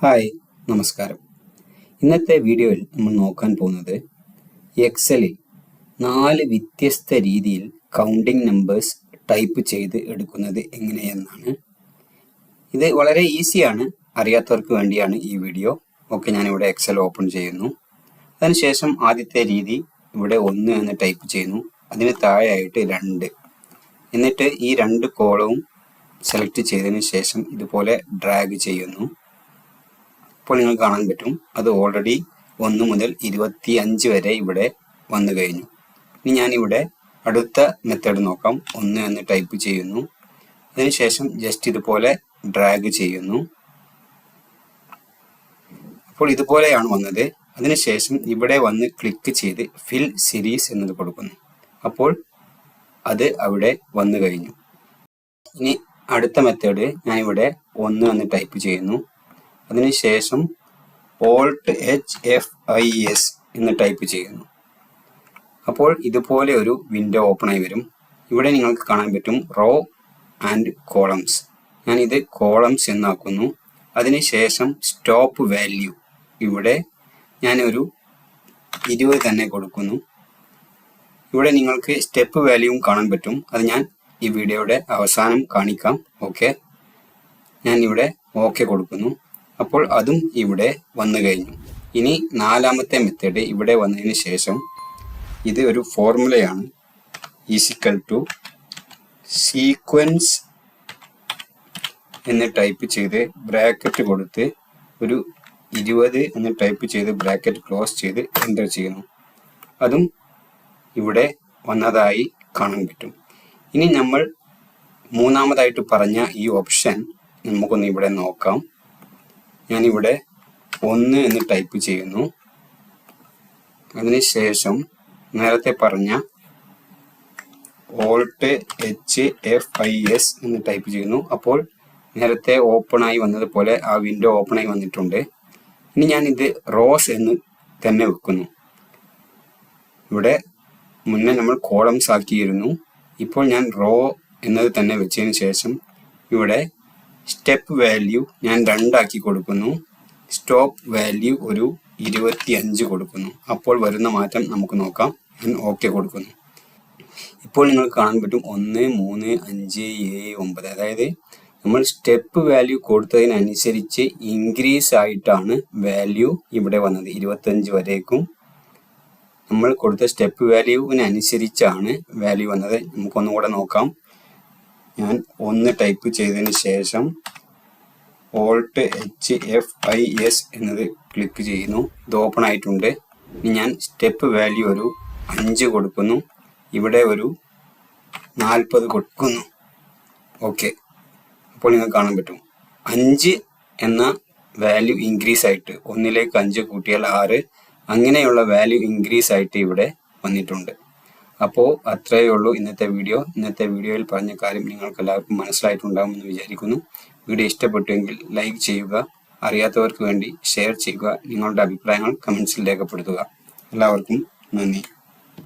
Hi, നമസ്കാരം. ഇന്നത്തെ വീഡിയോയിൽ നമ്മൾ നോക്കാൻ പോകുന്നത് എക്സലിൽ 4 വ്യത്യസ്ത രീതിയിൽ കൗണ്ടിംഗ് നമ്പേഴ്സ് ടൈപ്പ് ചെയ്ത് എടുക്കുന്നത് എങ്ങനെയെന്നാണ്. ഇത് വളരെ ഈസിയാണ്, അറിയാത്തവർക്ക് വേണ്ടിയാണ് ഈ വീഡിയോ. ഓക്കെ, ഞാനിവിടെ എക്സൽ ഓപ്പൺ ചെയ്യുന്നു. അതിനുശേഷം ആദ്യത്തെ രീതി ഇവിടെ 1 എന്ന് ടൈപ്പ് ചെയ്യുന്നു. അതിന് താഴെയായിട്ട് 2, എന്നിട്ട് ഈ 2 കോളവും സെലക്ട് ചെയ്തതിന് ശേഷം ഇതുപോലെ ഡ്രാഗ് ചെയ്യുന്നു. ഇപ്പോൾ നിങ്ങൾക്ക് കാണാൻ പറ്റും, അത് ഓൾറെഡി 1 മുതൽ 25 വരെ ഇവിടെ വന്നു കഴിഞ്ഞു. ഇനി ഞാനിവിടെ അടുത്ത മെത്തേഡ് നോക്കാം. 1 എന്ന് ടൈപ്പ് ചെയ്യുന്നു. അതിനുശേഷം ജസ്റ്റ് ഇതുപോലെ ഡ്രാഗ് ചെയ്യുന്നു. അപ്പോൾ ഇതുപോലെയാണ് വന്നത്. അതിനുശേഷം ഇവിടെ വന്ന് ക്ലിക്ക് ചെയ്ത് ഫിൽ സീരീസ് എന്നത് കൊടുക്കുന്നു. അപ്പോൾ അത് അവിടെ വന്നു കഴിഞ്ഞു. ഇനി അടുത്ത മെത്തേഡ് ഞാനിവിടെ 1 എന്ന് ടൈപ്പ് ചെയ്യുന്നു. അതിനുശേഷം Alt+H+F+I+S എന്ന് ടൈപ്പ് ചെയ്യുന്നു. അപ്പോൾ ഇതുപോലെ ഒരു വിൻഡോ ഓപ്പൺ ആയി വരും. ഇവിടെ നിങ്ങൾക്ക് കാണാൻ പറ്റും റോ ആൻഡ് കോളംസ്. ഞാനിത് കോളംസ് എന്നാക്കുന്നു. അതിനുശേഷം സ്റ്റോപ്പ് വാല്യൂ ഇവിടെ ഞാനൊരു 20 തന്നെ കൊടുക്കുന്നു. ഇവിടെ നിങ്ങൾക്ക് സ്റ്റെപ്പ് വാല്യൂവും കാണാൻ പറ്റും. അത് ഞാൻ ഈ വീഡിയോയുടെ അവസാനം കാണിക്കാം. ഓക്കെ, ഞാൻ ഇവിടെ ഓക്കെ കൊടുക്കുന്നു. അപ്പോൾ അതും ഇവിടെ വന്നു കഴിഞ്ഞു. ഇനി 4ാമത്തെ മെത്തേഡ് ഇവിടെ വന്നതിന് ശേഷം ഇത് ഒരു ഫോർമുലയാണ്. = സീക്വൻസ് എന്ന് ടൈപ്പ് ചെയ്ത് ബ്രാക്കറ്റ് കൊടുത്ത് ഒരു 20 എന്ന് ടൈപ്പ് ചെയ്ത് ബ്രാക്കറ്റ് ക്ലോസ് ചെയ്ത് എൻ്റർ ചെയ്യുന്നു. അതും ഇവിടെ വന്നതായി കാണാൻ പറ്റും. ഇനി നമ്മൾ 3ാമതായിട്ട് പറഞ്ഞ ഈ ഓപ്ഷൻ നമുക്കൊന്ന് ഇവിടെ നോക്കാം. ഞാനിവിടെ 1 എന്ന് ടൈപ്പ് ചെയ്യുന്നു. അതിനുശേഷം നേരത്തെ പറഞ്ഞ Alt+H+F+I+S എന്ന് ടൈപ്പ് ചെയ്യുന്നു. അപ്പോൾ നേരത്തെ ഓപ്പണായി വന്നതുപോലെ ആ വിൻഡോ ഓപ്പണായി വന്നിട്ടുണ്ട്. ഇനി ഞാനിത് റോസ് എന്ന് തന്നെ വെക്കുന്നു. ഇവിടെ മുന്നേ നമ്മൾ കോളംസ് ആക്കിയിരുന്നു. ഇപ്പോൾ ഞാൻ റോ എന്നത് തന്നെ വെച്ചതിന് ശേഷം ഇവിടെ സ്റ്റെപ്പ് വാല്യൂ ഞാൻ 2 ആക്കി കൊടുക്കുന്നു. സ്റ്റോപ്പ് വാല്യൂ ഒരു 25 കൊടുക്കുന്നു. അപ്പോൾ വരുന്ന മാറ്റം നമുക്ക് നോക്കാം. ഞാൻ ഓക്കെ കൊടുക്കുന്നു. ഇപ്പോൾ നിങ്ങൾക്ക് കാണാൻ പറ്റും 1, 3, 5, 7, 9. അതായത് നമ്മൾ സ്റ്റെപ്പ് വാല്യൂ കൊടുത്തതിനനുസരിച്ച് ഇൻക്രീസ് ആയിട്ടാണ് വാല്യൂ ഇവിടെ വന്നത്. 25 വരേക്കും നമ്മൾ കൊടുത്ത സ്റ്റെപ്പ് വാല്യൂവിനനുസരിച്ചാണ് വാല്യൂ വന്നത്. നമുക്കൊന്നുകൂടെ നോക്കാം. ഞാൻ 1 ടൈപ്പ് ചെയ്തതിന് ശേഷം Alt+H+F+I+S എന്നത് ക്ലിക്ക് ചെയ്യുന്നു. ഇത് ഓപ്പൺ ആയിട്ടുണ്ട്. ഇനി ഞാൻ സ്റ്റെപ്പ് വാല്യൂ ഒരു 5 കൊടുക്കുന്നു. ഇവിടെ ഒരു 40 കൊടുക്കുന്നു. ഓക്കെ, അപ്പോൾ നിങ്ങൾക്ക് കാണാൻ പറ്റും 5 എന്ന വാല്യൂ ഇൻക്രീസ് ആയിട്ട് 1ലേക്ക് 5 കൂട്ടിയാൽ 6, അങ്ങനെയുള്ള വാല്യൂ ഇൻക്രീസ് ആയിട്ട് ഇവിടെ വന്നിട്ടുണ്ട്. അപ്പോൾ അത്രയേ ഉള്ളൂ ഇന്നത്തെ വീഡിയോ. ഇന്നത്തെ വീഡിയോയിൽ പറഞ്ഞ കാര്യം നിങ്ങൾക്ക് എല്ലാവർക്കും മനസ്സിലായിട്ടുണ്ടാകുമെന്ന് വിചാരിക്കുന്നു. വീഡിയോ ഇഷ്ടപ്പെട്ടുവെങ്കിൽ ലൈക്ക് ചെയ്യുക, അറിയാത്തവർക്ക് വേണ്ടി ഷെയർ ചെയ്യുക, നിങ്ങളുടെ അഭിപ്രായങ്ങൾ കമൻസിൽ രേഖപ്പെടുത്തുക. എല്ലാവർക്കും നന്ദി.